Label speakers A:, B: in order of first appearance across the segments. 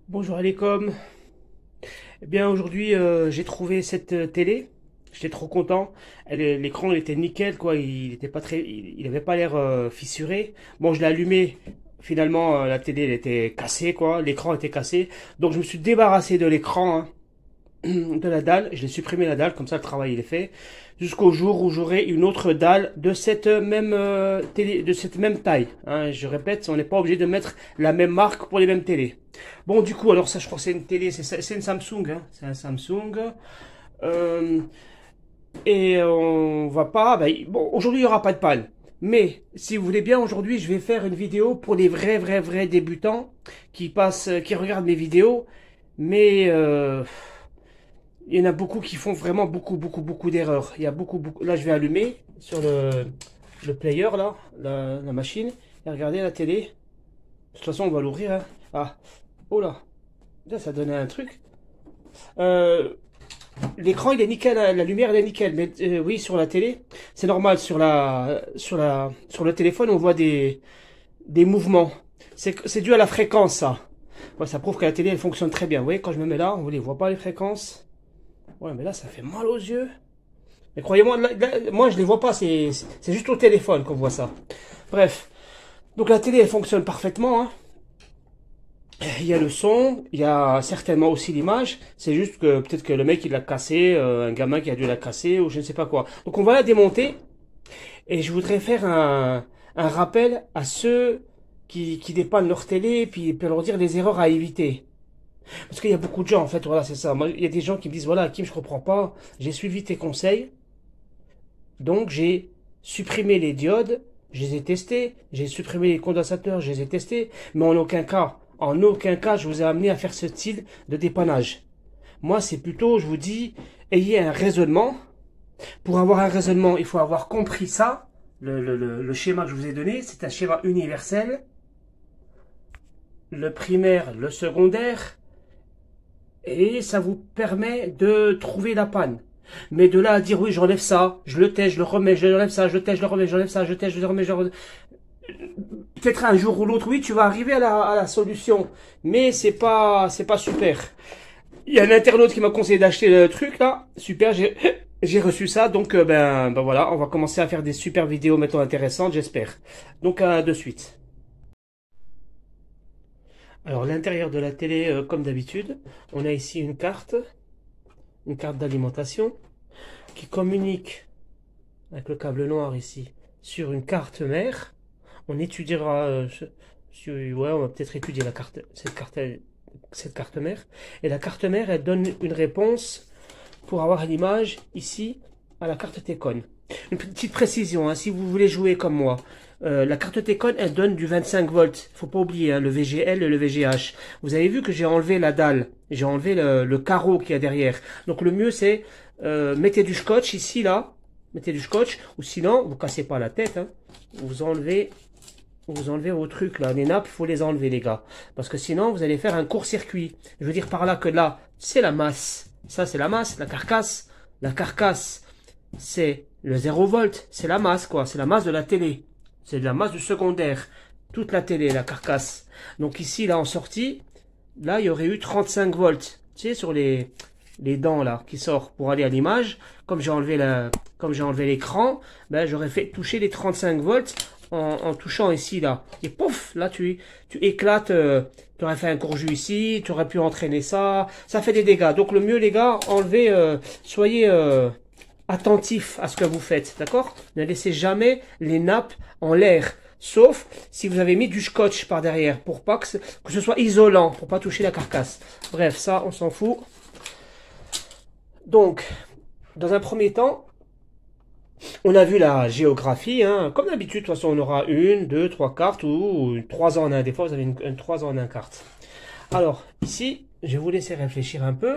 A: Bonjour Alécom. Eh bien aujourd'hui j'ai trouvé cette télé. J'étais trop content. L'écran il était nickel quoi. Il était pas très, il avait pas l'air fissuré. Bon je l'ai allumé. Finalement la télé elle était cassée quoi. L'écran était cassé. Donc je me suis débarrassé de l'écran, hein, de la dalle. Je l'ai supprimé la dalle comme ça le travail il est fait. Jusqu'au jour où j'aurai une autre dalle de cette même télé, de cette même taille, hein. Je répète, on n'est pas obligé de mettre la même marque pour les mêmes télés. Bon, du coup, alors ça, je crois que c'est une télé, c'est une Samsung, hein. C'est un Samsung. Euh, et on va pas. Bah, bon, aujourd'hui, il n'y aura pas de panne. Mais si vous voulez bien, aujourd'hui, je vais faire une vidéo pour les vrais débutants qui passent, qui regardent mes vidéos. Mais il y en a beaucoup qui font vraiment beaucoup d'erreurs. Il y a beaucoup. Là, je vais allumer sur le player, là, la machine. Et regardez la télé. De toute façon, on va l'ouvrir, hein. Ah, oh là. Là, ça donnait un truc. Euh, L'écran, il est nickel, hein, la lumière, elle est nickel. Mais oui, sur la télé, c'est normal. Sur le téléphone, on voit des mouvements. C'est dû à la fréquence, ça. Ouais, ça prouve que la télé, elle fonctionne très bien. Vous voyez, quand je me mets là, on ne voit pas les fréquences. Ouais, mais là, ça fait mal aux yeux. Mais croyez-moi, moi, je les vois pas. C'est juste au téléphone qu'on voit ça. Bref. Donc, la télé, elle fonctionne parfaitement, hein. Il y a le son, il y a certainement aussi l'image. C'est juste que peut-être que le mec il l'a cassé, un gamin qui a dû la casser ou je ne sais pas quoi. Donc on va la démonter et je voudrais faire un rappel à ceux qui dépannent leur télé et puis leur dire les erreurs à éviter. Parce qu'il y a beaucoup de gens en fait, voilà c'est ça. Moi, il y a des gens qui me disent voilà Hakim je comprends pas, j'ai suivi tes conseils, donc j'ai supprimé les diodes, je les ai testés, j'ai supprimé les condensateurs, je les ai testés, mais en aucun cas, je vous ai amené à faire ce style de dépannage. Moi, c'est plutôt, je vous dis, ayez un raisonnement. Pour avoir un raisonnement, il faut avoir compris ça. Le schéma que je vous ai donné, c'est un schéma universel. Le primaire, le secondaire, et ça vous permet de trouver la panne. Mais de là à dire oui, j'enlève ça, je le teste, je le remets, je l'enlève ça, je le teste, je le remets, j'enlève ça, je teste, je le remets, je le remets. Peut-être un jour ou l'autre, oui, tu vas arriver à la solution, mais c'est pas super. Il y a un internaute qui m'a conseillé d'acheter le truc là, super, j'ai reçu ça, donc ben voilà, on va commencer à faire des super vidéos maintenant intéressantes, j'espère. Donc de suite. Alors l'intérieur de la télé, comme d'habitude, on a ici une carte d'alimentation qui communique avec le câble noir ici sur une carte mère. On étudiera, ouais, on va peut-être étudier cette carte mère. Et la carte mère, elle donne une réponse pour avoir une image ici à la carte Tcon. Une petite précision, hein, si vous voulez jouer comme moi, la carte Tcon, elle donne du 25 volts. Faut pas oublier, hein, le VGL et le VGH. Vous avez vu que j'ai enlevé la dalle, j'ai enlevé le carreau qu'il y a derrière. Donc le mieux c'est mettez du scotch ici là, mettez du scotch, ou sinon vous cassez pas la tête, hein, vous enlevez vos trucs là, les nappes, il faut les enlever les gars. Parce que sinon vous allez faire un court-circuit. Je veux dire par là que là, c'est la masse. Ça c'est la masse, la carcasse. La carcasse, c'est le 0 volt, c'est la masse quoi, c'est la masse de la télé. C'est de la masse du secondaire. Toute la télé, la carcasse. Donc ici, là en sortie, là il y aurait eu 35 volts. Tu sais, sur les dents là qui sortent pour aller à l'image, comme j'ai enlevé l'écran, ben j'aurais fait toucher les 35 volts en touchant ici là. Et pouf, là tu éclates, tu aurais fait un court jus ici, tu aurais pu entraîner ça, ça fait des dégâts. Donc le mieux les gars, enlevez, soyez attentifs à ce que vous faites, d'accord? Ne laissez jamais les nappes en l'air. Sauf si vous avez mis du scotch par derrière pour pas que ce soit isolant, pour pas toucher la carcasse. Bref, ça on s'en fout. Donc, dans un premier temps, on a vu la géographie, hein. Comme d'habitude, de toute façon, on aura une, deux, trois cartes ou trois en un. Des fois, vous avez une trois en un carte. Alors, ici, je vais vous laisser réfléchir un peu.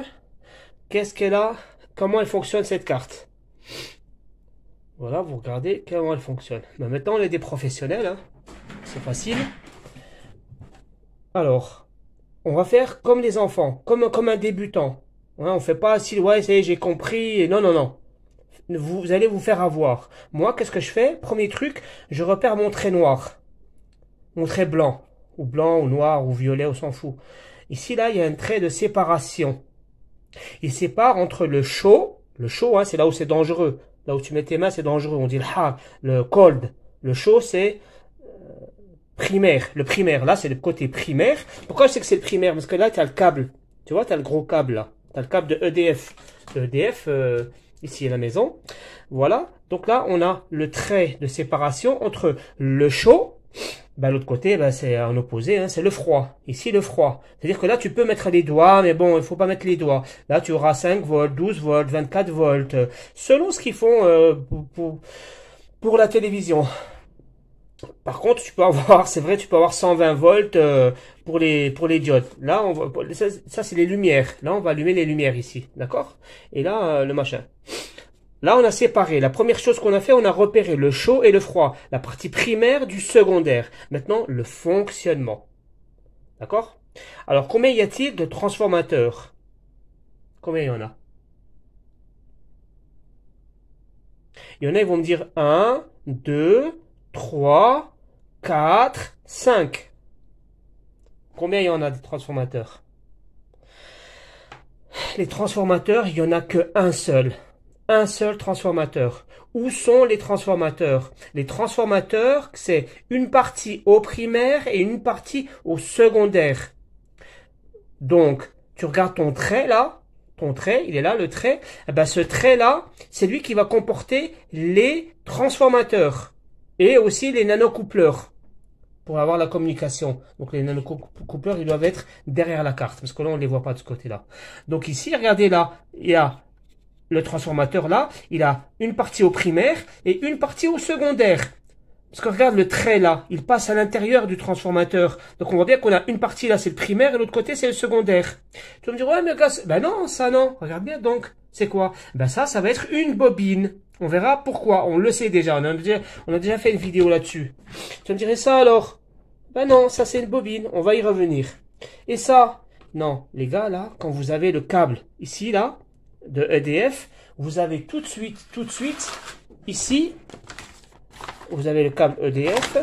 A: Qu'est-ce qu'elle a? Comment elle fonctionne cette carte? Voilà, vous regardez comment elle fonctionne. Ben, maintenant, on est des professionnels, hein. C'est facile. Alors, on va faire comme les enfants, comme un débutant. Hein, on fait pas si, ouais, j'ai compris. Non, non, non. Vous allez vous faire avoir. Moi, qu'est-ce que je fais? Premier truc, je repère mon trait noir. Mon trait blanc. Ou blanc, ou noir, ou violet, on s'en fout. Ici, là, il y a un trait de séparation. Il sépare entre le chaud, hein, c'est là où c'est dangereux. Là où tu mets tes mains, c'est dangereux. On dit le cold. Le chaud, c'est primaire. Le primaire, là, c'est le côté primaire. Pourquoi je sais que c'est le primaire? Parce que là, tu as le câble. Tu vois, tu as le gros câble, là. Tu as le câble de EDF. EDF, ici à la maison. Voilà. Donc là, on a le trait de séparation entre le chaud. Ben, l'autre côté, ben, c'est en opposé, hein, c'est le froid. Ici, le froid. C'est-à-dire que là, tu peux mettre les doigts, mais bon, il faut pas mettre les doigts. Là, tu auras 5 volts, 12 volts, 24 volts, selon ce qu'ils font pour la télévision. Par contre, tu peux avoir, c'est vrai, tu peux avoir 120 volts pour les diodes. Là, on va, ça c'est les lumières. Là, on va allumer les lumières ici, d'accord? Et là, le machin. Là, on a séparé. La première chose qu'on a fait, on a repéré le chaud et le froid. La partie primaire du secondaire. Maintenant, le fonctionnement. D'accord? Alors, combien y a-t-il de transformateurs? Combien il y en a? Il y en a, ils vont me dire 1, 2, 3, 4, 5. Combien il y en a de transformateurs? Les transformateurs, il n'y en a qu'un seul. Un seul transformateur. Où sont les transformateurs? Les transformateurs, c'est une partie au primaire et une partie au secondaire. Donc, tu regardes ton trait là, ton trait, il est là, le trait. Eh ben, ce trait-là, c'est lui qui va comporter les transformateurs et aussi les nanocoupleurs pour avoir la communication. Donc, les nanocoupleurs, ils doivent être derrière la carte parce que là, on ne les voit pas de ce côté-là. Donc, ici, regardez là, il y a le transformateur là, il a une partie au primaire et une partie au secondaire. Parce que regarde le trait là, il passe à l'intérieur du transformateur. Donc on voit bien qu'on a une partie là, c'est le primaire et l'autre côté c'est le secondaire. Tu vas me dire, ouais mais gars, ben non, ça non. Regarde bien donc, c'est quoi? Ben ça va être une bobine. On verra pourquoi, on le sait déjà, on a déjà fait une vidéo là-dessus. Tu me dirais ça alors? Ben non, ça c'est une bobine, on va y revenir. Et ça? Non, les gars là, quand vous avez le câble ici là, de EDF, vous avez tout de suite, ici, vous avez le câble EDF,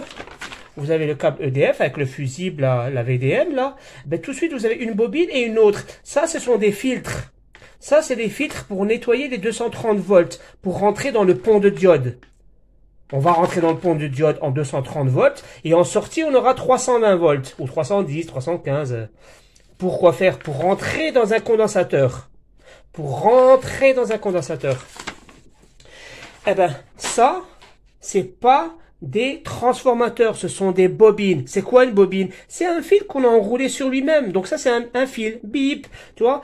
A: vous avez le câble EDF avec le fusible, la VDM là, ben tout de suite vous avez une bobine et une autre. Ça, ce sont des filtres. Ça, c'est des filtres pour nettoyer les 230 volts, pour rentrer dans le pont de diode. On va rentrer dans le pont de diode en 230 volts, et en sortie, on aura 320 volts, ou 310, 315. Pourquoi faire? Pour rentrer dans un condensateur. Pour rentrer dans un condensateur. Eh ben, ça, c'est pas des transformateurs, ce sont des bobines. C'est quoi une bobine? C'est un fil qu'on a enroulé sur lui-même. Donc ça, c'est un fil. Bip, tu vois.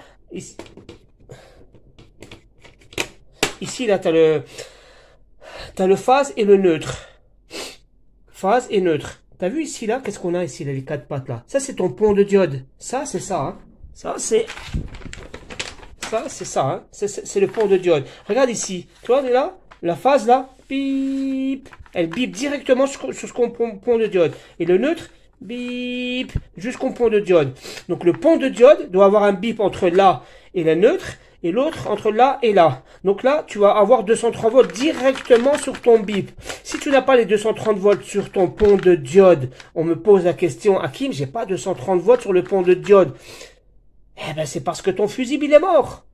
A: Ici, là, t'as le phase et le neutre. Phase et neutre. T'as vu ici, là, qu'est-ce qu'on a ici, là, les quatre pattes, là? Ça, c'est ton pont de diode. Ça, c'est ça, hein. Ça, c'est ça, hein. C'est le pont de diode. Regarde ici. Tu vois, là, la phase, là, bip. Elle bip directement sur ce pont de diode. Et le neutre, bip, jusqu'au pont de diode. Donc, le pont de diode doit avoir un bip entre là et la neutre, et l'autre entre là et là. Donc là, tu vas avoir 230 volts directement sur ton bip. Si tu n'as pas les 230 volts sur ton pont de diode, on me pose la question, Hakim, j'ai pas 230 volts sur le pont de diode. Eh ben, c'est parce que ton fusible, il est mort.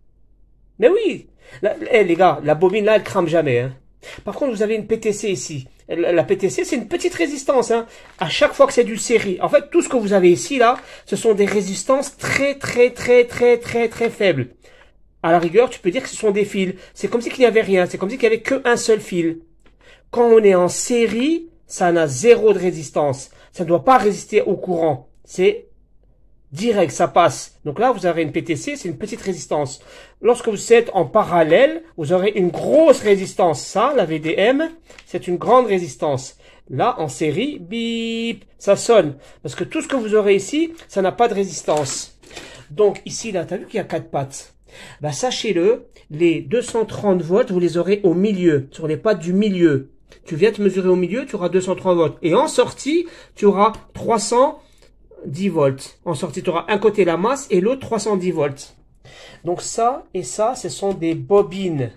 A: Mais oui. Les gars, la bobine là, elle crame jamais, hein. Par contre, vous avez une PTC ici. La PTC, c'est une petite résistance, hein. À chaque fois que c'est du série. En fait, tout ce que vous avez ici, là, ce sont des résistances très faibles. À la rigueur, tu peux dire que ce sont des fils. C'est comme si il n'y avait rien. C'est comme si il n'y avait qu'un seul fil. Quand on est en série, ça n'a zéro de résistance. Ça ne doit pas résister au courant. C'est direct, ça passe. Donc là, vous avez une PTC, c'est une petite résistance. Lorsque vous êtes en parallèle, vous aurez une grosse résistance. Ça, la VDM, c'est une grande résistance. Là, en série, bip, ça sonne. Parce que tout ce que vous aurez ici, ça n'a pas de résistance. Donc ici, là, tu as vu qu'il y a 4 pattes. Bah, sachez-le, les 230 volts, vous les aurez au milieu, sur les pattes du milieu. Tu viens te mesurer au milieu, tu auras 230 volts. Et en sortie, tu auras 310 volts. En sortie, tu auras un côté la masse et l'autre 310 volts. Donc ça et ça, ce sont des bobines.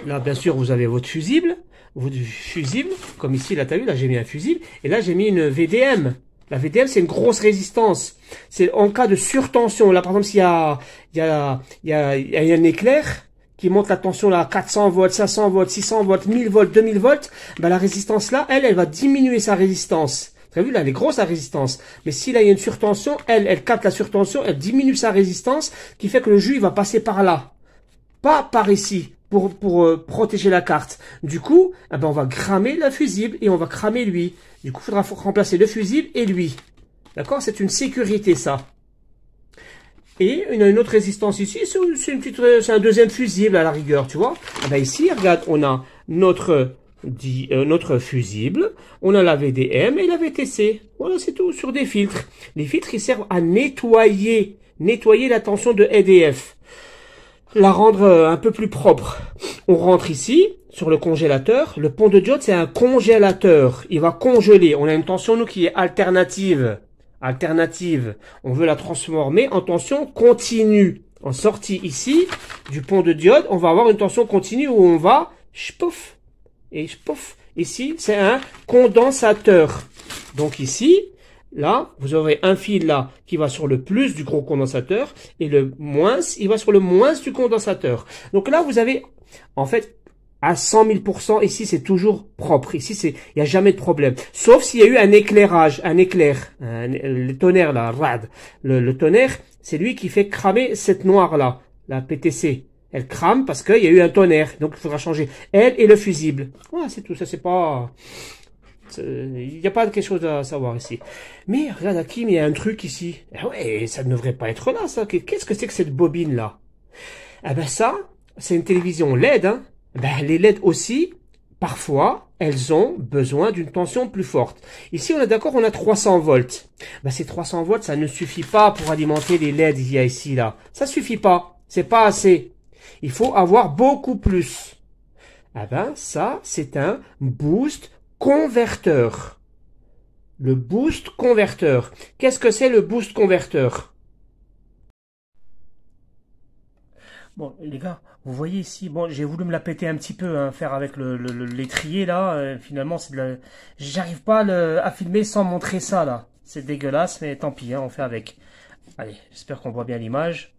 A: Là, bien sûr, vous avez votre fusible. Votre fusible, comme ici, là, tu as vu, là, j'ai mis un fusible. Et là, j'ai mis une VDM. La VDM, c'est une grosse résistance. C'est en cas de surtension. Là, par exemple, s'il y a, un éclair qui monte la tension là, à 400 volts, 500 volts, 600 volts, 1000 volts, 2000 volts, ben, la résistance là, elle va diminuer sa résistance. Vous avez vu, là, elle est grosse, la résistance. Mais si là, il y a une surtension, elle capte la surtension, elle diminue sa résistance, qui fait que le jus, il va passer par là. Pas par ici, pour protéger la carte. Du coup, eh ben, on va cramer le fusible et on va cramer lui. Du coup, il faudra remplacer le fusible et lui. D'accord? C'est une sécurité, ça. Et on a une autre résistance ici, c'est un deuxième fusible à la rigueur, tu vois. Eh ben, ici, regarde, on a notre fusible, on a la VDM et la VTC. Voilà, c'est tout, sur des filtres. Les filtres, ils servent à nettoyer la tension de EDF. La rendre un peu plus propre. On rentre ici, sur le congélateur. Le pont de diode, c'est un congélateur. Il va congeler. On a une tension, nous, qui est alternative. On veut la transformer en tension continue. En sortie ici, du pont de diode, on va avoir une tension continue où on va, pouf, et pouf. Ici, c'est un condensateur. Donc ici, là, vous aurez un fil là qui va sur le plus du gros condensateur et le moins, il va sur le moins du condensateur. Donc là, vous avez, en fait, à 100 000%, ici, c'est toujours propre. Ici, il n'y a jamais de problème. Sauf s'il y a eu un éclairage, le tonnerre là, rad. Le tonnerre, c'est lui qui fait cramer cette noire là, la PTC. Elle crame parce qu'il y a eu un tonnerre. Donc, il faudra changer elle et le fusible. Voilà, c'est tout. Ça, c'est pas... Il n'y a pas quelque chose à savoir ici. Mais regarde, Hakim, il y a un truc ici. Ah ouais, ça ne devrait pas être là, ça. Qu'est-ce que c'est que cette bobine-là? Eh ben ça, c'est une télévision LED. Hein. Ben, les LED aussi, parfois, elles ont besoin d'une tension plus forte. Ici, on est d'accord, on a 300 volts. Ben, ces 300 volts, ça ne suffit pas pour alimenter les LED qu'il y a ici, là. Ça suffit pas. C'est pas assez. Il faut avoir beaucoup plus. Eh ben, ça, c'est un boost converteur. Le boost converteur. Qu'est-ce que c'est le boost converteur? Bon, les gars, vous voyez ici, bon, j'ai voulu me la péter un petit peu, hein, faire avec l'étrier, là. Finalement, c'est de la... J'arrive pas à filmer sans montrer ça, là. C'est dégueulasse, mais tant pis, hein, on fait avec. Allez, j'espère qu'on voit bien l'image.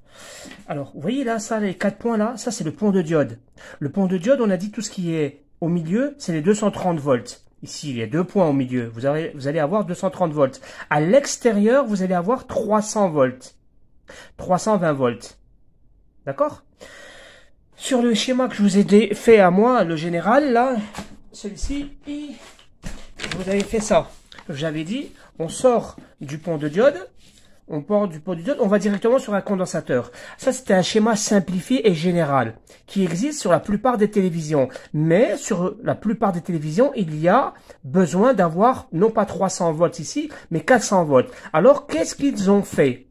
A: Alors, vous voyez là, ça, les 4 points là, ça c'est le pont de diode. Le pont de diode, on a dit tout ce qui est au milieu, c'est les 230 volts. Ici, il y a 2 points au milieu. Vous allez avoir 230 volts. À l'extérieur, vous allez avoir 300 volts. 320 volts. D'accord? Sur le schéma que je vous ai fait à moi, le général, là, celui-ci, vous avez fait ça. J'avais dit, on sort du pont de diode. On part du pont de diode, on va directement sur un condensateur. Ça, c'était un schéma simplifié et général qui existe sur la plupart des télévisions. Mais sur la plupart des télévisions, il y a besoin d'avoir non pas 300 volts ici, mais 400 volts. Alors, qu'est-ce qu'ils ont fait?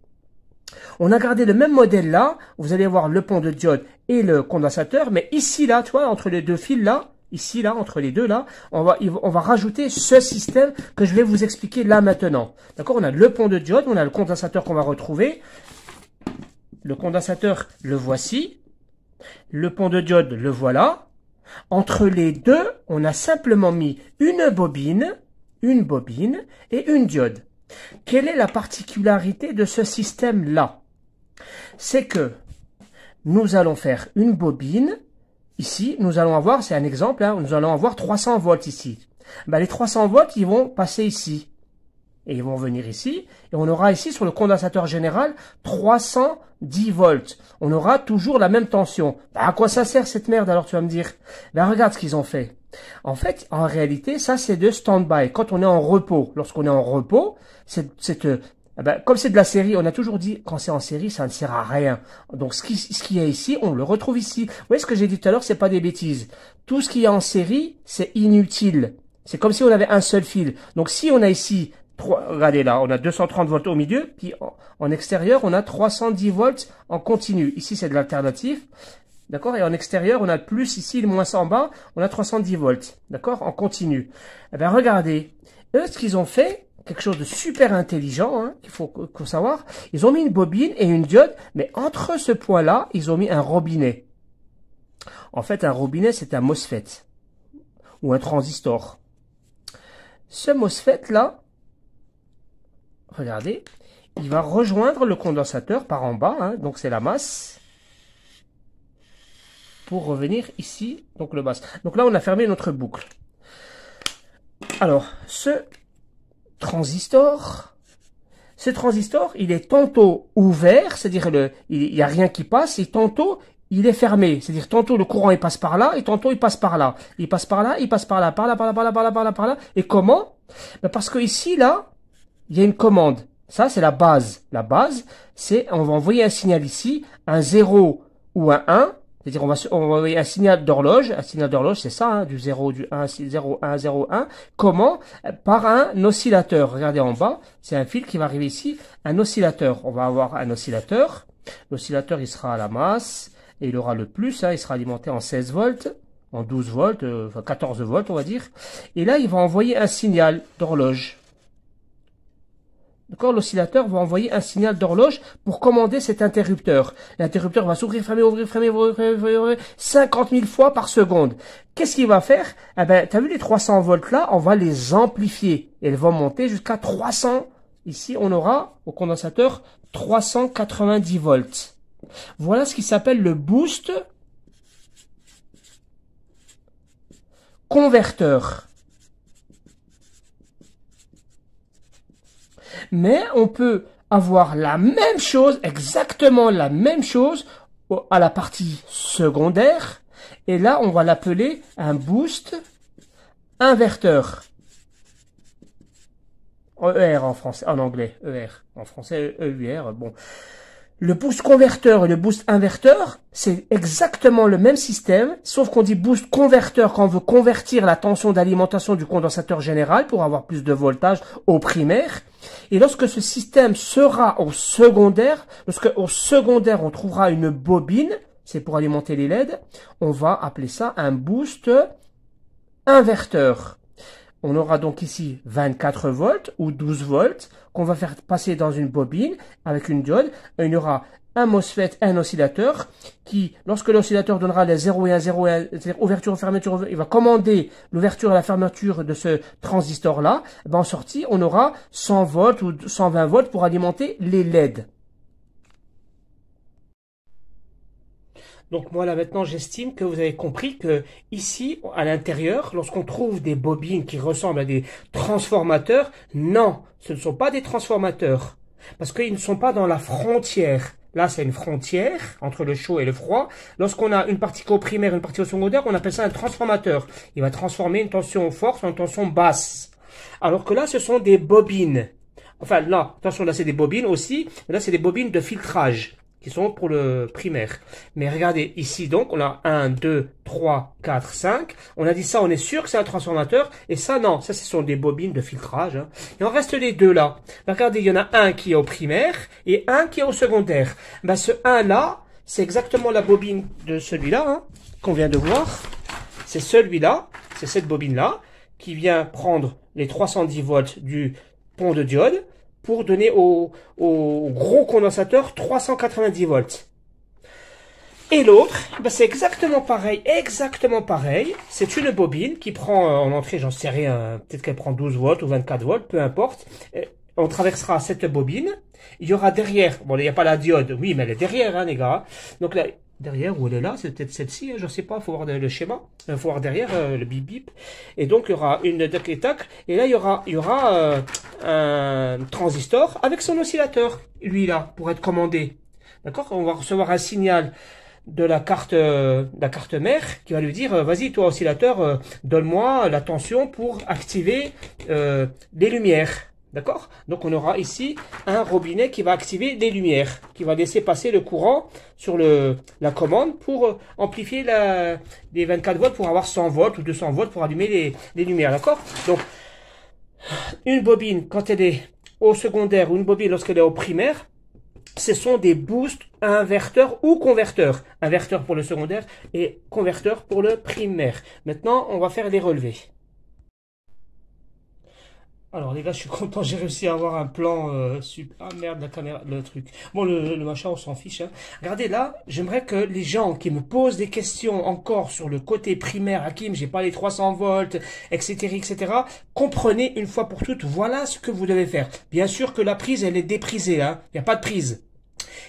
A: On a gardé le même modèle là. Vous allez voir le pont de diode et le condensateur. Mais ici, là, tu vois, entre les deux fils là, ici, là, entre les deux, là, on va rajouter ce système que je vais vous expliquer là maintenant. D'accord? On a le pont de diode, on a le condensateur qu'on va retrouver. Le condensateur, le voici. Le pont de diode, le voilà. Entre les deux, on a simplement mis une bobine et une diode. Quelle est la particularité de ce système-là? C'est que nous allons faire une bobine. Ici, nous allons avoir, c'est un exemple, hein, nous allons avoir 300 volts ici. Ben, les 300 volts, ils vont passer ici. Et ils vont venir ici. Et on aura ici, sur le condensateur général, 310 volts. On aura toujours la même tension. Ben, à quoi ça sert cette merde, alors tu vas me dire? Ben, regarde ce qu'ils ont fait. En fait, en réalité, ça, c'est de stand-by. Quand on est en repos, lorsqu'on est en repos, comme c'est de la série, on a toujours dit, quand c'est en série, ça ne sert à rien. Donc, ce qui est ici, on le retrouve ici. Vous voyez ce que j'ai dit tout à l'heure, c'est pas des bêtises. Tout ce qui est en série, c'est inutile. C'est comme si on avait un seul fil. Donc, si on a ici, regardez là, on a 230 volts au milieu, puis en extérieur, on a 310 volts en continu. Ici, c'est de l'alternatif. D'accord? Et en extérieur, on a le plus ici, le moins en bas, on a 310 volts. D'accord? En continu. Eh bien, regardez. Eux, ce qu'ils ont fait, quelque chose de super intelligent, hein, qu'il faut savoir. Ils ont mis une bobine et une diode, mais entre ce point-là, ils ont mis un robinet. En fait, un robinet, c'est un MOSFET ou un transistor. Ce MOSFET-là, regardez, il va rejoindre le condensateur par en bas, hein, donc c'est la masse, pour revenir ici, donc le bas. Donc là, on a fermé notre boucle. Alors, ce transistor, il est tantôt ouvert, c'est-à-dire il n'y a rien qui passe, et tantôt, il est fermé. C'est-à-dire tantôt le courant il passe par là, et tantôt il passe par là. Il passe par là, il passe par là, par là, par là, par là, par là, par là, par là. Et comment? Ben parce que ici, là, il y a une commande. Ça, c'est la base. La base, c'est, on va envoyer un signal ici, un 0 ou un 1. C'est-à-dire, on va envoyer un signal d'horloge. Un signal d'horloge, c'est ça, hein, du 0, du 1, 0, 1, 0, 1. Comment? Par un oscillateur. Regardez en bas, c'est un fil qui va arriver ici, un oscillateur. On va avoir un oscillateur. L'oscillateur, il sera à la masse, et il aura le plus, hein, il sera alimenté en 16 volts, en 12 volts, enfin 14 volts, on va dire. Et là, il va envoyer un signal d'horloge. D'accord, l'oscillateur va envoyer un signal d'horloge pour commander cet interrupteur. L'interrupteur va s'ouvrir, fermer, ouvrir, fermer, ouvrir, 50 000 fois par seconde. Qu'est-ce qu'il va faire? Eh ben, t'as vu les 300 volts là? On va les amplifier. Et elles vont monter jusqu'à 300. Ici, on aura au condensateur 390 volts. Voilà ce qui s'appelle le boost converteur. Mais on peut avoir la même chose, exactement la même chose, à la partie secondaire. Et là, on va l'appeler un boost inverteur. ER en français, en anglais, ER. En français, EUR, bon. Le boost converteur et le boost inverteur, c'est exactement le même système, sauf qu'on dit boost converteur quand on veut convertir la tension d'alimentation du condensateur général pour avoir plus de voltage au primaire. Et lorsque ce système sera au secondaire, lorsque au secondaire on trouvera une bobine, c'est pour alimenter les LED, on va appeler ça un boost inverteur. On aura donc ici 24 volts ou 12 volts qu'on va faire passer dans une bobine avec une diode. Il y aura un MOSFET, un oscillateur qui, lorsque l'oscillateur donnera les 0 et 1, 0 et 1, c'est-à-dire ouverture, fermeture, il va commander l'ouverture et la fermeture de ce transistor-là. En sortie, on aura 100 volts ou 120 volts pour alimenter les LED. Donc moi là maintenant j'estime que vous avez compris que ici à l'intérieur, lorsqu'on trouve des bobines qui ressemblent à des transformateurs, non, ce ne sont pas des transformateurs. Parce qu'ils ne sont pas dans la frontière. Là c'est une frontière entre le chaud et le froid. Lorsqu'on a une partie au primaire, une partie au secondaire, on appelle ça un transformateur. Il va transformer une tension forte en une tension basse. Alors que là ce sont des bobines. Enfin là, attention là c'est des bobines aussi, mais là c'est des bobines de filtrage qui sont pour le primaire. Mais regardez, ici donc, on a 1, 2, 3, 4, 5. On a dit ça, on est sûr que c'est un transformateur. Et ça, non, ça, ce sont des bobines de filtrage. Hein. Il en reste les deux là. Ben, regardez, il y en a un qui est au primaire et un qui est au secondaire. Ben, ce 1 là, c'est exactement la bobine de celui-là, hein, qu'on vient de voir. C'est celui-là, c'est cette bobine-là, qui vient prendre les 310 volts du pont de diode pour donner au gros condensateur 390 volts. Et l'autre, ben c'est exactement pareil, C'est une bobine qui prend en entrée, j'en sais rien, peut-être qu'elle prend 12 volts ou 24 volts, peu importe. On traversera cette bobine. Il y aura derrière, bon, il n'y a pas la diode, oui, mais elle est derrière, hein, les gars. Donc là, derrière, où elle est là, c'est peut-être celle-ci, hein, je ne sais pas, il faut voir le schéma, il faut voir derrière le bip bip. Et donc il y aura une tac et tac, et là il y aura un transistor avec son oscillateur, lui là, pour être commandé. D'accord? On va recevoir un signal de la carte mère qui va lui dire vas-y toi oscillateur, donne-moi la tension pour activer les lumières. D'accord? Donc on aura ici un robinet qui va activer les lumières, qui va laisser passer le courant sur la commande pour amplifier les 24 volts pour avoir 100 volts ou 200 volts pour allumer les lumières. D'accord? Donc une bobine quand elle est au secondaire ou une bobine lorsqu'elle est au primaire, ce sont des boosts inverteurs ou converteurs. Inverteurs pour le secondaire et converteurs pour le primaire. Maintenant on va faire les relevés. Alors les gars, je suis content, j'ai réussi à avoir un plan super. Ah merde, la caméra, le truc. Bon, le machin, on s'en fiche. Hein. Regardez là, j'aimerais que les gens qui me posent des questions encore sur le côté primaire, Hakim, j'ai pas les 300 volts, etc., etc., comprenez une fois pour toutes, voilà ce que vous devez faire. Bien sûr que la prise, elle est déprisée, hein. Il n'y a pas de prise.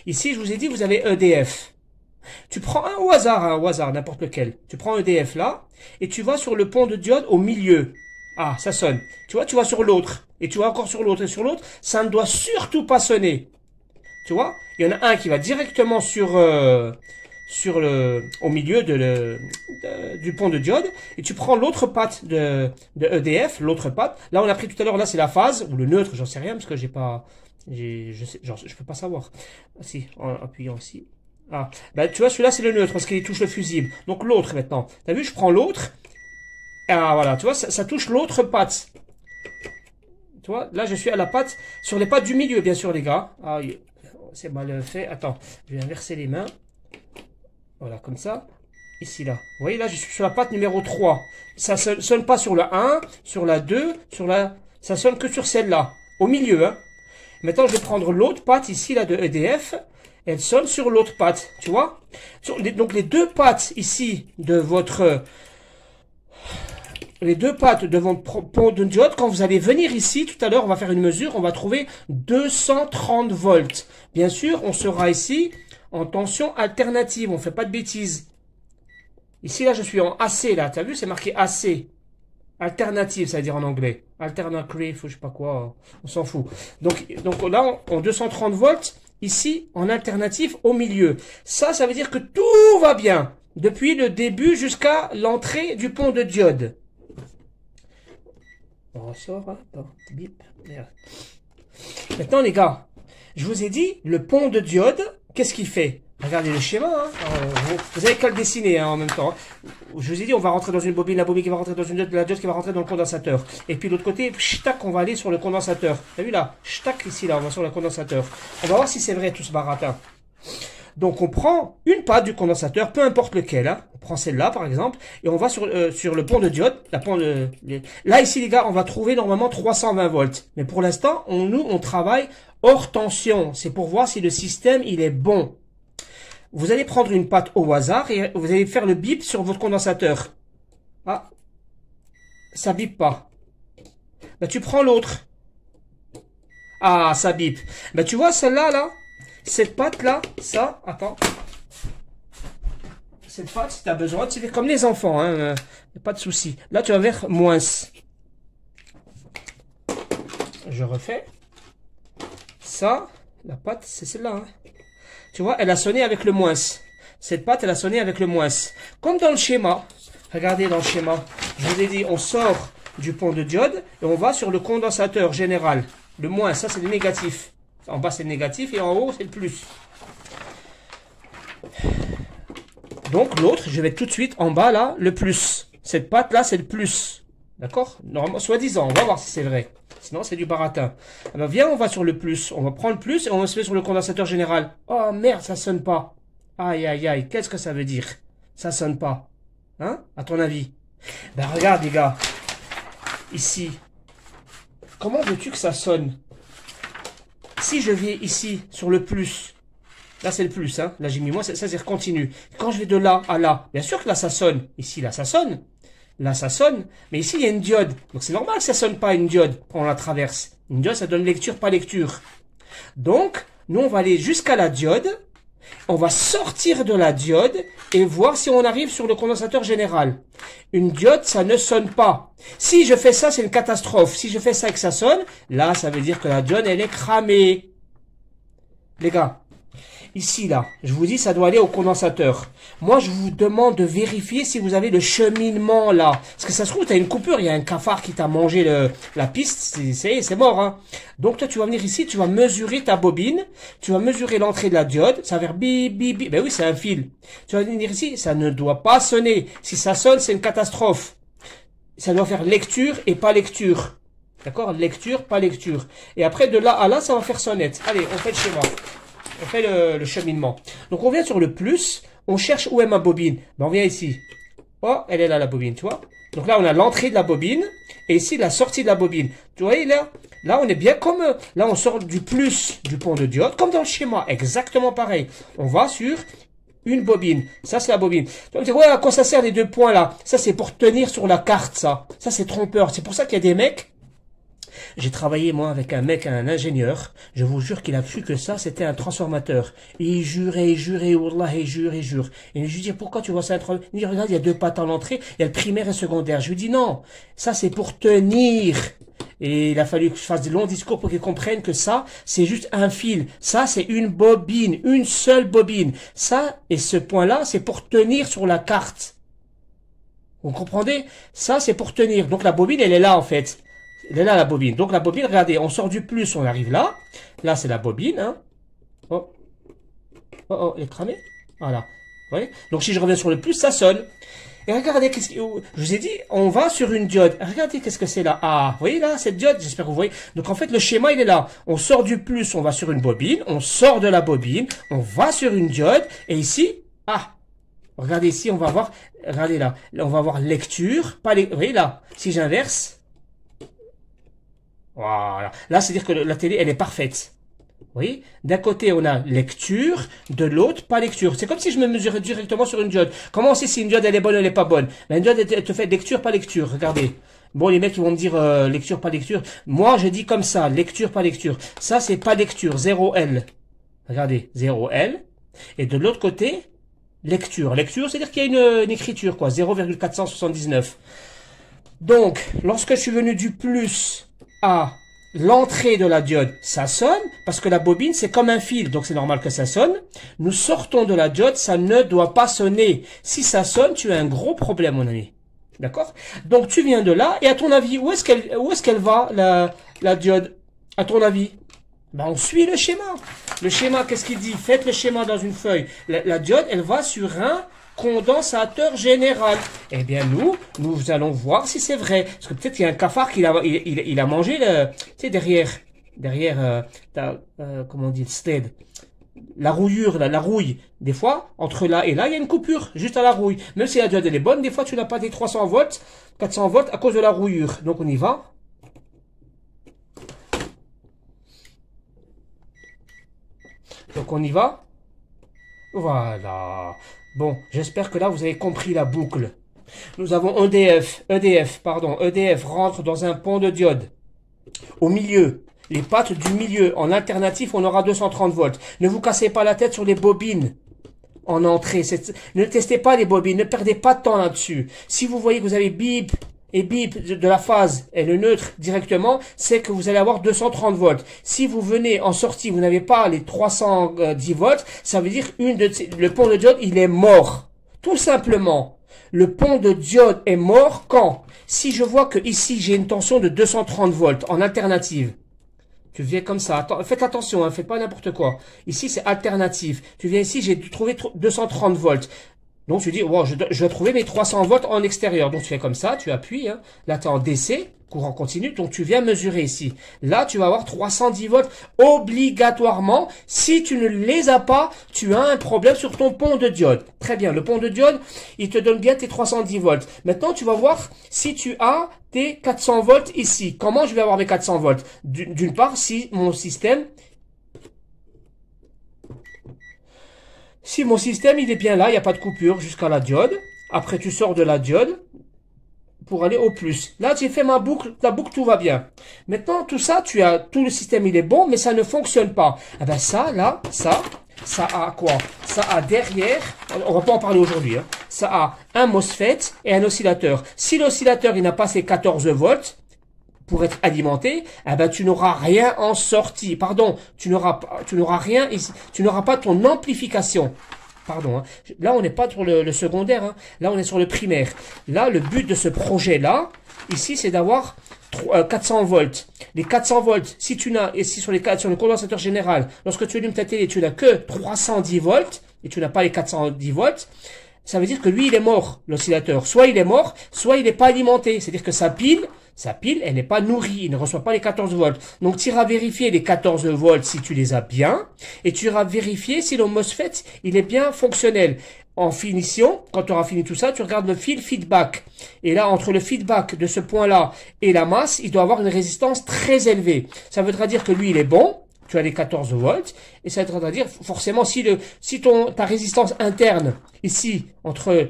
A: Ici, je vous ai dit, vous avez EDF. Tu prends un au hasard, n'importe lequel. Tu prends EDF là, et tu vas sur le pont de diode au milieu. Ah, ça sonne. Tu vois, tu vas sur l'autre. Et tu vas encore sur l'autre et sur l'autre. Ça ne doit surtout pas sonner. Tu vois, il y en a un qui va directement au milieu du pont de diode. Et tu prends l'autre patte de EDF, l'autre patte. Là, on a pris tout à l'heure, là, c'est la phase, ou le neutre, j'en sais rien, parce que je peux pas savoir. Si, en appuyant ici. Ah, bah, tu vois, celui-là, c'est le neutre, parce qu'il touche le fusible. Donc, l'autre, maintenant. T'as vu, je prends l'autre. Ah voilà, tu vois, ça touche l'autre patte. Tu vois, là je suis à la patte, sur les pattes du milieu, bien sûr les gars. Ah, c'est mal fait. Attends, je vais inverser les mains. Voilà, comme ça. Ici, là. Vous voyez, là je suis sur la patte numéro 3. Ça sonne pas sur la 1, sur la 2, ça sonne que sur celle-là. Au milieu, hein. Maintenant, je vais prendre l'autre patte ici, là, de EDF. Elle sonne sur l'autre patte, tu vois. Donc les deux pattes ici de votre... Les deux pattes de votre pont de diode, quand vous allez venir ici, tout à l'heure, on va faire une mesure, on va trouver 230 volts. Bien sûr, on sera ici en tension alternative, on fait pas de bêtises. Ici, là, je suis en AC, là, t'as vu, c'est marqué AC. Alternative, ça veut dire en anglais. Alternative, je sais pas quoi, on s'en fout. Donc là, en 230 volts, ici, en alternative, au milieu. Ça veut dire que tout va bien, depuis le début jusqu'à l'entrée du pont de diode. On ressort, hein. Attends, bip, merde. Maintenant, les gars, je vous ai dit, le pont de diode, qu'est-ce qu'il fait? Regardez le schéma, hein. Vous avez qu'à le dessiner, hein, en même temps. Je vous ai dit, on va rentrer dans une bobine, la bobine qui va rentrer dans une diode, la diode qui va rentrer dans le condensateur. Et puis l'autre côté, ch'tac, on va aller sur le condensateur. T'as vu là? Ch'tac, ici, là, on va sur le condensateur. On va voir si c'est vrai tout ce baratin. Donc on prend une patte du condensateur, peu importe lequel, hein. On prend celle-là par exemple, et on va sur le pont de diode. Là ici les gars, on va trouver normalement 320 volts. Mais pour l'instant, on travaille hors tension. C'est pour voir si le système il est bon. Vous allez prendre une patte au hasard et vous allez faire le bip sur votre condensateur. Ah, ça bip pas. Bah tu prends l'autre. Ah, ça bip. Bah tu vois celle-là là. Cette patte là, ça, attends. Cette patte, si tu as besoin, tu fais comme les enfants, hein, pas de souci. Là, tu vas vers moins. Je refais. Ça, la patte, c'est celle-là. Hein. Tu vois, elle a sonné avec le moins. Cette patte, elle a sonné avec le moins. Comme dans le schéma. Regardez dans le schéma. Je vous ai dit, on sort du pont de diode et on va sur le condensateur général. Le moins, ça c'est le négatif. En bas, c'est le négatif et en haut, c'est le plus. Donc, l'autre, je vais tout de suite en bas, là, le plus. Cette patte-là, c'est le plus. D'accord? Normalement, soi-disant, on va voir si c'est vrai. Sinon, c'est du baratin. Alors, viens, on va sur le plus. On va prendre le plus et on va se mettre sur le condensateur général. Oh, merde, ça sonne pas. Aïe, aïe, aïe. Qu'est-ce que ça veut dire? Ça sonne pas. Hein? À ton avis? Ben, regarde, les gars. Ici. Comment veux-tu que ça sonne? Si je vais ici, sur le plus, là c'est le plus, hein, là j'ai mis moins, ça c'est continu. Quand je vais de là à là, bien sûr que là ça sonne. Ici, là ça sonne. Là ça sonne. Mais ici il y a une diode. Donc c'est normal que ça sonne pas une diode quand on la traverse. Une diode ça donne lecture, pas lecture. Donc, nous on va aller jusqu'à la diode. On va sortir de la diode et voir si on arrive sur le condensateur général. Une diode, ça ne sonne pas. Si je fais ça, c'est une catastrophe. Si je fais ça et que ça sonne, là, ça veut dire que la diode, elle est cramée. Les gars, ici, là, je vous dis, ça doit aller au condensateur. Moi, je vous demande de vérifier si vous avez le cheminement, là. Parce que ça se trouve, tu as une coupure, il y a un cafard qui t'a mangé la piste, c'est mort, hein. Donc, toi, tu vas venir ici, tu vas mesurer ta bobine, tu vas mesurer l'entrée de la diode, ça va faire bip, bip, bip. Ben oui, c'est un fil. Tu vas venir ici, ça ne doit pas sonner. Si ça sonne, c'est une catastrophe. Ça doit faire lecture et pas lecture. D'accord? Lecture, pas lecture. Et après, de là à là, ça va faire sonnette. Allez, on fait le schéma. On fait le cheminement. Donc, on vient sur le plus. On cherche où est ma bobine. Ben, on vient ici. Oh, elle est là, la bobine, tu vois. Donc là, on a l'entrée de la bobine. Et ici, la sortie de la bobine. Tu vois, là, on est bien comme... Là, on sort du plus du pont de diode, comme dans le schéma. Exactement pareil. On va sur une bobine. Ça, c'est la bobine. Tu vas me dire, ouais, à quoi ça sert les deux points là? Ça, c'est pour tenir sur la carte, ça. Ça, c'est trompeur. C'est pour ça qu'il y a des mecs... J'ai travaillé, moi, avec un mec, un ingénieur. Je vous jure qu'il a cru que ça, c'était un transformateur. Et il jurait, wallah, il jure, il jure. Et je lui dis, pourquoi tu vois ça un transformateur? Il dit, regarde, il y a deux pattes à l'entrée, il y a le primaire et le secondaire. Je lui dis, non, ça, c'est pour tenir. Et il a fallu que je fasse des longs discours pour qu'ils comprennent que ça, c'est juste un fil. Ça, c'est une bobine, une seule bobine. Ça, et ce point-là, c'est pour tenir sur la carte. Vous comprenez? Ça, c'est pour tenir. Donc, la bobine, elle est là, en fait. Elle est là, la bobine. Donc, la bobine, regardez, on sort du plus, on arrive là. Là, c'est la bobine, hein. Oh. Oh, oh, elle est cramée. Voilà. Vous voyez? Donc, si je reviens sur le plus, ça sonne. Et regardez, je vous ai dit, on va sur une diode. Regardez, qu'est-ce que c'est là? Ah, vous voyez là, cette diode, j'espère que vous voyez. Donc, en fait, le schéma, il est là. On sort du plus, on va sur une bobine. On sort de la bobine, on va sur une diode. Et ici, ah, regardez ici, on va voir, regardez là. Là, on va voir lecture, pas les, vous voyez là, si j'inverse. Voilà. Là, c'est-à-dire que la télé, elle est parfaite. Oui. D'un côté, on a lecture, de l'autre, pas lecture. C'est comme si je me mesurais directement sur une diode. Comment on sait si une diode, elle est bonne ou elle est pas bonne? Ben, une diode, elle te fait lecture, pas lecture. Regardez. Bon, les mecs, ils vont me dire lecture, pas lecture. Moi, je dis comme ça, lecture, pas lecture. Ça, c'est pas lecture, 0L. Regardez, 0L. Et de l'autre côté, lecture. Lecture, c'est-à-dire qu'il y a une écriture, quoi, 0,479. Donc, lorsque je suis venu du plus à l'entrée de la diode, ça sonne, parce que la bobine, c'est comme un fil, donc c'est normal que ça sonne. Nous sortons de la diode, ça ne doit pas sonner. Si ça sonne, tu as un gros problème, mon ami. D'accord? Donc, tu viens de là, et à ton avis, où est-ce qu'elle va, la diode? À ton avis? Ben, on suit le schéma. Le schéma, qu'est-ce qu'il dit? Faites le schéma dans une feuille. La diode, elle va sur un condensateur général. Eh bien, nous allons voir si c'est vrai. Parce que peut-être qu'il y a un cafard qui il a mangé tu sais, derrière, comment on dit, le stead. La rouillure, la rouille. Des fois, entre là et là, il y a une coupure, juste à la rouille. Même si la diode, elle est bonne, des fois, tu n'as pas des 300 volts, 400 volts à cause de la rouillure. Donc, on y va. Donc, on y va. Voilà. Bon, j'espère que là, vous avez compris la boucle. Nous avons EDF rentre dans un pont de diode. Au milieu, les pattes du milieu, en alternatif, on aura 230 volts. Ne vous cassez pas la tête sur les bobines en entrée. Ne testez pas les bobines, ne perdez pas de temps là-dessus. Si vous voyez que vous avez bip et bip de la phase et le neutre directement, c'est que vous allez avoir 230 volts. Si vous venez en sortie, vous n'avez pas les 310 volts, ça veut dire le pont de diode, il est mort. Tout simplement. Le pont de diode est mort quand? Si je vois que ici, j'ai une tension de 230 volts en alternative. Tu viens comme ça. Faites attention, hein, faites pas n'importe quoi. Ici, c'est alternatif. Tu viens ici, j'ai trouvé 230 volts. Donc, tu dis, wow, je dois trouver mes 300 volts en extérieur. Donc, tu fais comme ça, tu appuies. Hein. Là, tu es en DC, courant continu. Donc, tu viens mesurer ici. Là, tu vas avoir 310 volts obligatoirement. Si tu ne les as pas, tu as un problème sur ton pont de diode. Très bien. Le pont de diode, il te donne bien tes 310 volts. Maintenant, tu vas voir si tu as tes 400 volts ici. Comment je vais avoir mes 400 volts? D'une part, si mon système... Si mon système, il est bien là, il n'y a pas de coupure jusqu'à la diode. Après, tu sors de la diode pour aller au plus. Là, j'ai fait ma boucle, la boucle, tout va bien. Maintenant, tout ça, tout le système, il est bon, mais ça ne fonctionne pas. Eh ben ça, là, ça a quoi? Ça a derrière, on va pas en parler aujourd'hui, hein, ça a un MOSFET et un oscillateur. Si l'oscillateur, il n'a pas ses 14 volts, pour être alimenté, eh ben, tu n'auras rien en sortie. Pardon, tu n'auras rien ici. Tu n'auras pas ton amplification. Pardon, hein. Là, on n'est pas sur le secondaire. Hein. Là, on est sur le primaire. Là, le but de ce projet-là, ici, c'est d'avoir 400 volts. Les 400 volts, si tu n'as, ici sur le condensateur général, lorsque tu allumes ta télé, tu n'as que 310 volts, et tu n'as pas les 410 volts, ça veut dire que lui, il est mort, l'oscillateur. Soit il est mort, soit il n'est pas alimenté. C'est-à-dire que sa pile, elle n'est pas nourrie, il ne reçoit pas les 14 volts. Donc, tu iras vérifier les 14 volts si tu les as bien, et tu iras vérifier si le MOSFET, il est bien fonctionnel. en finition, quand tu auras fini tout ça, tu regardes le fil feedback. Et là, entre le feedback de ce point-là et la masse, il doit avoir une résistance très élevée. Ça voudra dire que lui, il est bon. Tu as les 14 volts. Et ça voudra dire, forcément, si ta résistance interne, ici, entre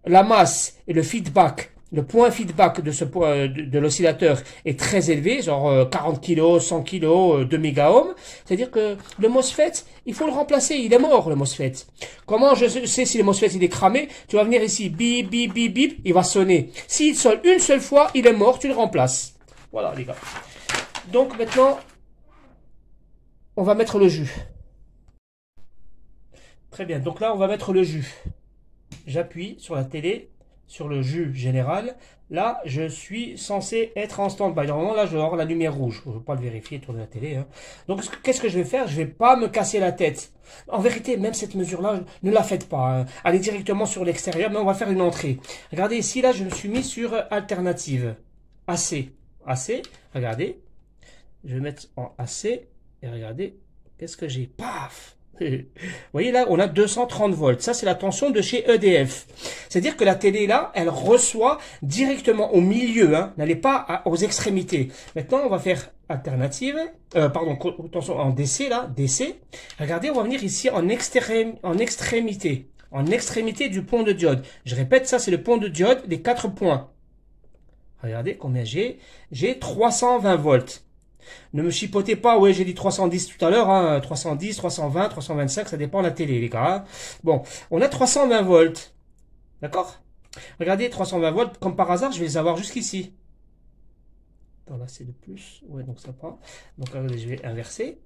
A: la masse et le feedback, le point feedback de ce point de l'oscillateur est très élevé, genre 40 kg, 100 kg, 2 mégaohms, c'est-à-dire que le MOSFET, il faut le remplacer, il est mort le MOSFET. Comment je sais si le MOSFET il est cramé? Tu vas venir ici, bip, bip, bip, bip, il va sonner. S'il sonne une seule fois, il est mort, tu le remplaces. Voilà les gars. Donc maintenant, on va mettre le jus. Très bien, donc là on va mettre le jus. J'appuie sur la télé, sur le jus général. Là, je suis censé être en stand-by. Normalement, là, je vais avoir la lumière rouge. Je ne vais pas le vérifier, tourner la télé. Hein. Donc, qu'est-ce que je vais faire? Je ne vais pas me casser la tête. En vérité, même cette mesure-là, ne la faites pas. Hein. Allez directement sur l'extérieur, mais on va faire une entrée. Regardez ici, là, je me suis mis sur alternative. AC. AC, regardez. Je vais mettre en AC. Et regardez, qu'est-ce que j'ai? Paf! Vous voyez là, on a 230 volts. Ça, c'est la tension de chez EDF. C'est-à-dire que la télé là, elle reçoit directement au milieu. Hein, n'allez pas aux extrémités. Maintenant, on va faire alternative. Pardon, attention, en DC là, DC. Regardez, on va venir ici en extrémité. En extrémité du pont de diode. Je répète, ça, c'est le pont de diode des 4 points. Regardez combien j'ai. J'ai 320 volts. Ne me chipotez pas, ouais, j'ai dit 310 tout à l'heure, hein, 310, 320, 325, ça dépend de la télé, les gars. Hein. Bon, on a 320 volts. D'accord? Regardez, 320 volts, comme par hasard, je vais les avoir jusqu'ici. Attends, là, c'est de plus. Ouais, donc ça prend. Donc, regardez, je vais inverser.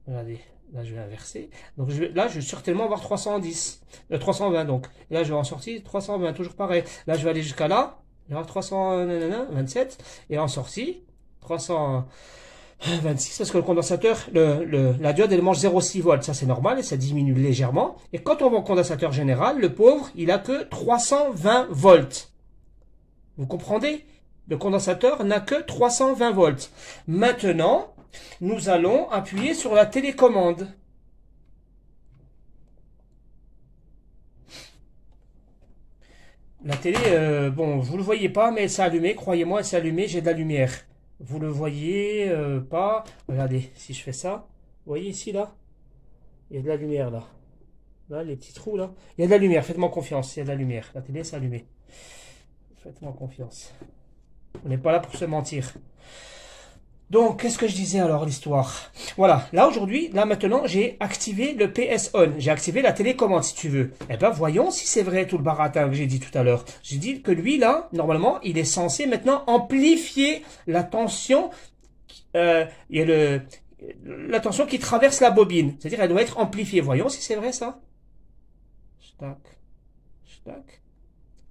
A: Regardez, là, je vais inverser. Donc, là, je vais certainement avoir 310. 320, donc. Et là, je vais en sortir 320, toujours pareil. Là, je vais aller jusqu'à là. Je vais avoir 327. Et en sortie, 326 parce que le condensateur, la diode elle mange 0,6 volts, ça c'est normal et ça diminue légèrement. Et quand on va au condensateur général, le pauvre il a que 320 volts. Vous comprenez? Le condensateur n'a que 320 volts. Maintenant, nous allons appuyer sur la télécommande. La télé, bon, vous le voyez pas, mais elle s'est allumée, croyez-moi, elle s'est allumée, j'ai de la lumière. Vous le voyez pas. Regardez, si je fais ça, vous voyez ici, là, il y a de la lumière, là. Là, les petits trous, là. Il y a de la lumière, faites-moi confiance, il y a de la lumière. La télé s'est allumée. Faites-moi confiance. On n'est pas là pour se mentir. Donc, qu'est-ce que je disais alors, l'histoire? Voilà, là aujourd'hui, là maintenant, j'ai activé le PS On. J'ai activé la télécommande, si tu veux. Eh ben, voyons si c'est vrai tout le baratin que j'ai dit tout à l'heure. J'ai dit que lui, là, normalement, il est censé maintenant amplifier la tension. Il y a la tension qui traverse la bobine. C'est-à-dire, elle doit être amplifiée. Voyons si c'est vrai, ça. Tac. Tac.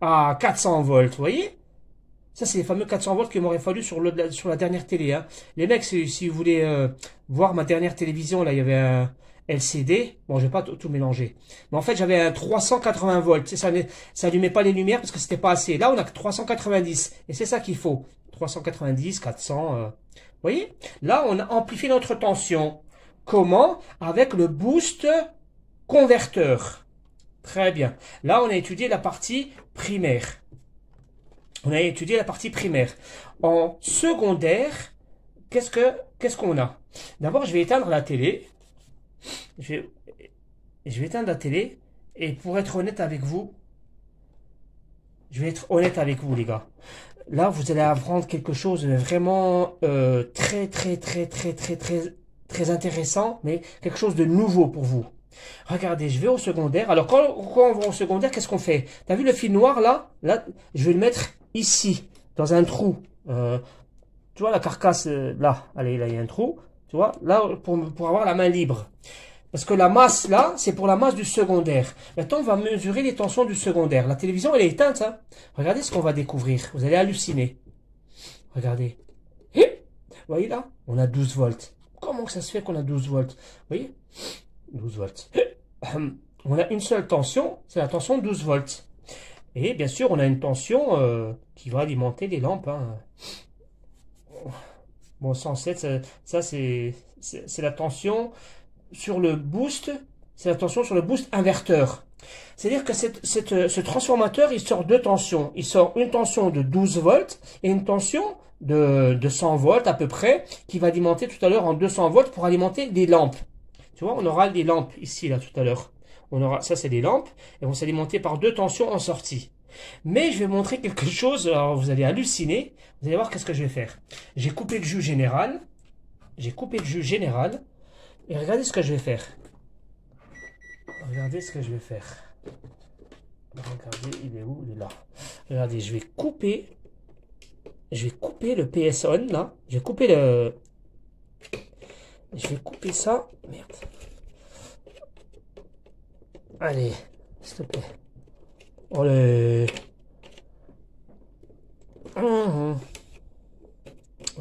A: Ah, 400 volts, vous voyez? Ça, c'est les fameux 400 volts qu'il m'aurait fallu sur la dernière télé. Hein. Les mecs, si vous voulez voir ma dernière télévision, là, il y avait un LCD. Bon, je vais pas tout mélanger. Mais en fait, j'avais un 380 volts. Ça allumait pas les lumières parce que c'était pas assez. Là, on a que 390. Et c'est ça qu'il faut. 390, 400. Vous voyez? Là, on a amplifié notre tension. Comment? Avec le boost converteur. Très bien. Là, on a étudié la partie primaire. On a étudié la partie primaire. En secondaire, qu'est-ce qu'on a? D'abord, je vais éteindre la télé. Je vais éteindre la télé. Et pour être honnête avec vous, je vais être honnête avec vous, les gars. Là, vous allez apprendre quelque chose de vraiment très intéressant, mais quelque chose de nouveau pour vous. Regardez, je vais au secondaire. Alors, quand on va au secondaire, qu'est-ce qu'on fait? T'as vu le fil noir, là? Là, je vais le mettre ici, dans un trou. Tu vois, la carcasse, là. Allez, là, il y a un trou. Tu vois, là, pour avoir la main libre. Parce que la masse, là, c'est pour la masse du secondaire. Maintenant, on va mesurer les tensions du secondaire. La télévision, elle est éteinte, hein. Regardez ce qu'on va découvrir. Vous allez halluciner. Regardez. Vous voyez, là? On a 12 volts. Comment que ça se fait qu'on a 12 volts? Vous voyez? 12 volts. On a une seule tension, c'est la tension de 12 volts. Et bien sûr, on a une tension qui va alimenter les lampes. Hein. Bon, 107, ça c'est la tension sur le boost c'est la tension sur le boost inverteur. C'est-à-dire que ce transformateur, il sort deux tensions. Il sort une tension de 12 volts et une tension de 100 volts à peu près, qui va alimenter tout à l'heure en 200 volts pour alimenter des lampes. Tu vois, on aura des lampes ici, là, tout à l'heure. On aura, ça c'est des lampes, elles vont s'alimenter par deux tensions en sortie. Mais je vais montrer quelque chose, alors vous allez halluciner, vous allez voir qu'est-ce que je vais faire. J'ai coupé le jus général, et regardez ce que je vais faire. Regardez ce que je vais faire. Regardez, il est où? Il est là. Regardez, je vais couper le PS-On, là. Je vais couper ça. Merde. Allez, s'il te plaît. Allez.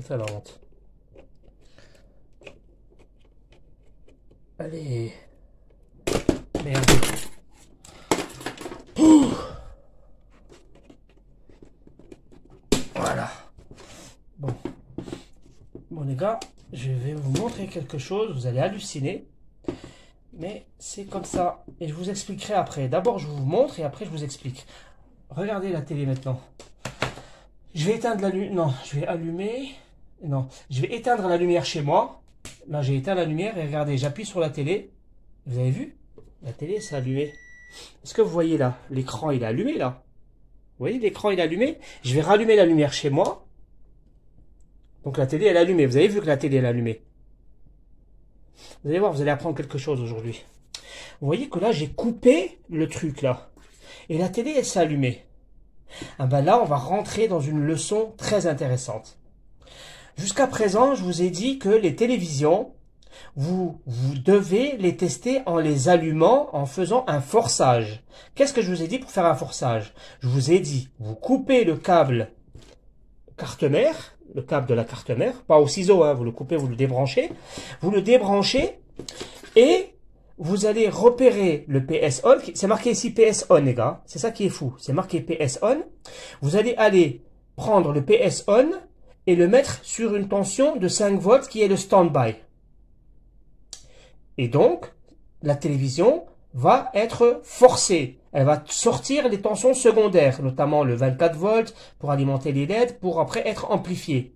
A: Ça la honte. Allez. Merde. Ouh. Voilà. Bon les gars, je vais vous montrer quelque chose, vous allez halluciner. Mais c'est comme ça. Et je vous expliquerai après. D'abord je vous montre et après je vous explique. Regardez la télé maintenant. Je vais éteindre la lumière. Non, je vais allumer. Non, je vais éteindre la lumière chez moi. Là j'ai éteint la lumière et regardez, j'appuie sur la télé. Vous avez vu? La télé s'est allumée. Est-ce que vous voyez là? L'écran il est allumé là. Vous voyez l'écran il est allumé? Je vais rallumer la lumière chez moi. Donc la télé elle est allumée. Vous avez vu que la télé elle est allumée? Vous allez voir, vous allez apprendre quelque chose aujourd'hui. Vous voyez que là j'ai coupé le truc là. Et la télé elle s'est allumée. Ah ben là on va rentrer dans une leçon très intéressante. Jusqu'à présent je vous ai dit que les télévisions, vous devez les tester en les allumant, en faisant un forçage. Qu'est-ce que je vous ai dit pour faire un forçage? Je vous ai dit, vous coupez le câble carte mère, le câble de la carte mère, pas au ciseau, hein, vous le coupez, vous le débranchez et vous allez repérer le PS-On, c'est marqué ici PS-On les gars, c'est ça qui est fou, c'est marqué PS-On. Vous allez aller prendre le PS-On et le mettre sur une tension de 5 volts qui est le stand-by. Et donc, la télévision va être forcée. Elle va sortir les tensions secondaires, notamment le 24 volts pour alimenter les LED, pour après être amplifiée.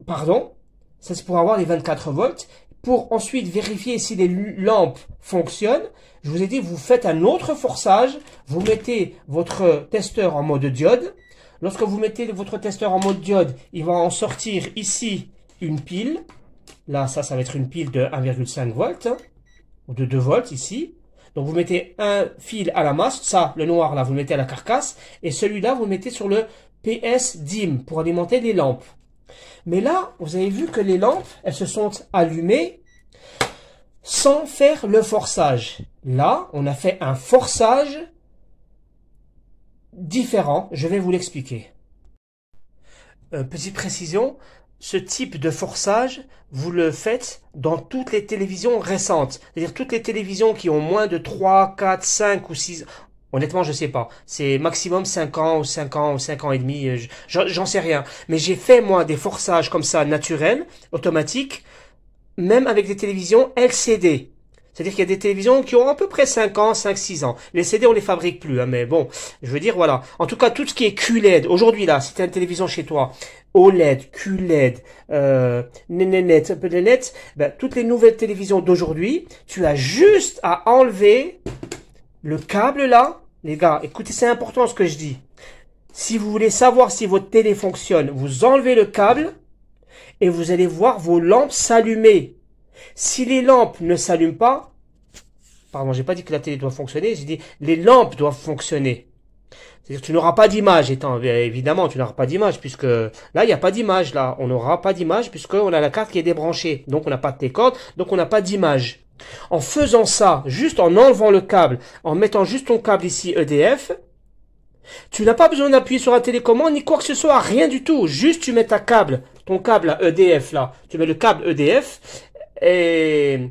A: Pardon, ça c'est pour avoir les 24 volts. Pour ensuite vérifier si les lampes fonctionnent, je vous ai dit, vous faites un autre forçage, vous mettez votre testeur en mode diode. Lorsque vous mettez votre testeur en mode diode, il va en sortir ici une pile. Là, ça va être une pile de 1,5 volts, hein, ou de 2 volts ici. Donc, vous mettez un fil à la masse, ça, le noir, là, vous le mettez à la carcasse, et celui-là, vous le mettez sur le PS DIM pour alimenter les lampes. Mais là, vous avez vu que les lampes, elles se sont allumées sans faire le forçage. Là, on a fait un forçage différent. Je vais vous l'expliquer. Petite précision. Ce type de forçage, vous le faites dans toutes les télévisions récentes. C'est-à-dire toutes les télévisions qui ont moins de 3, 4, 5 ou 6... Honnêtement, je sais pas. C'est maximum 5 ans ou 5 ans ou 5 ans et demi. J'en sais rien. Mais j'ai fait, moi, des forçages comme ça, naturels, automatiques, même avec des télévisions LCD. C'est-à-dire qu'il y a des télévisions qui ont à peu près 5 ans, 5, 6 ans. Les CD, on les fabrique plus, hein, mais bon, je veux dire, voilà. En tout cas, tout ce qui est QLED, aujourd'hui, là, si tu as une télévision chez toi, OLED, QLED, NENET, ben, toutes les nouvelles télévisions d'aujourd'hui, tu as juste à enlever le câble là. Les gars, écoutez, c'est important ce que je dis. Si vous voulez savoir si votre télé fonctionne, vous enlevez le câble et vous allez voir vos lampes s'allumer. Si les lampes ne s'allument pas, pardon, j'ai pas dit que la télé doit fonctionner, j'ai dit les lampes doivent fonctionner. C'est-à-dire que tu n'auras pas d'image, évidemment, tu n'auras pas d'image, puisque là, il n'y a pas d'image, là. On n'aura pas d'image, puisqu'on a la carte qui est débranchée. Donc, on n'a pas de télécommande, donc on n'a pas d'image. En faisant ça, juste en enlevant le câble, en mettant juste ton câble ici EDF, tu n'as pas besoin d'appuyer sur la télécommande, ni quoi que ce soit, rien du tout. Juste, tu mets ton câble à EDF, là. Tu mets le câble EDF, et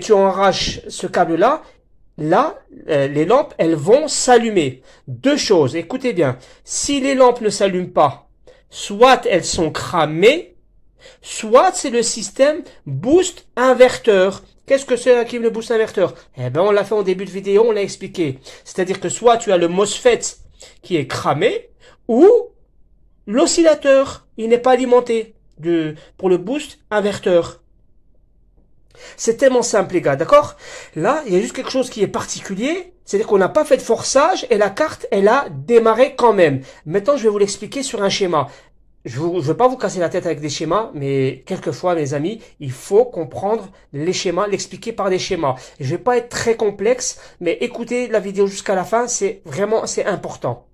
A: tu enraches ce câble-là. Là, les lampes, elles vont s'allumer. Deux choses, écoutez bien. Si les lampes ne s'allument pas, soit elles sont cramées, soit c'est le système boost inverteur. Qu'est-ce que c'est, Hakim, le boost inverteur? Eh ben, on l'a fait en début de vidéo, on l'a expliqué. C'est-à-dire que soit tu as le MOSFET qui est cramé, ou l'oscillateur, il n'est pas alimenté pour le boost inverteur. C'est tellement simple, les gars, d'accord? Là, il y a juste quelque chose qui est particulier, c'est-à-dire qu'on n'a pas fait de forçage et la carte, elle a démarré quand même. Maintenant, je vais vous l'expliquer sur un schéma. Je ne veux pas vous casser la tête avec des schémas, mais quelquefois, mes amis, il faut comprendre les schémas, l'expliquer par des schémas. Je ne vais pas être très complexe, mais écoutez la vidéo jusqu'à la fin, c'est important.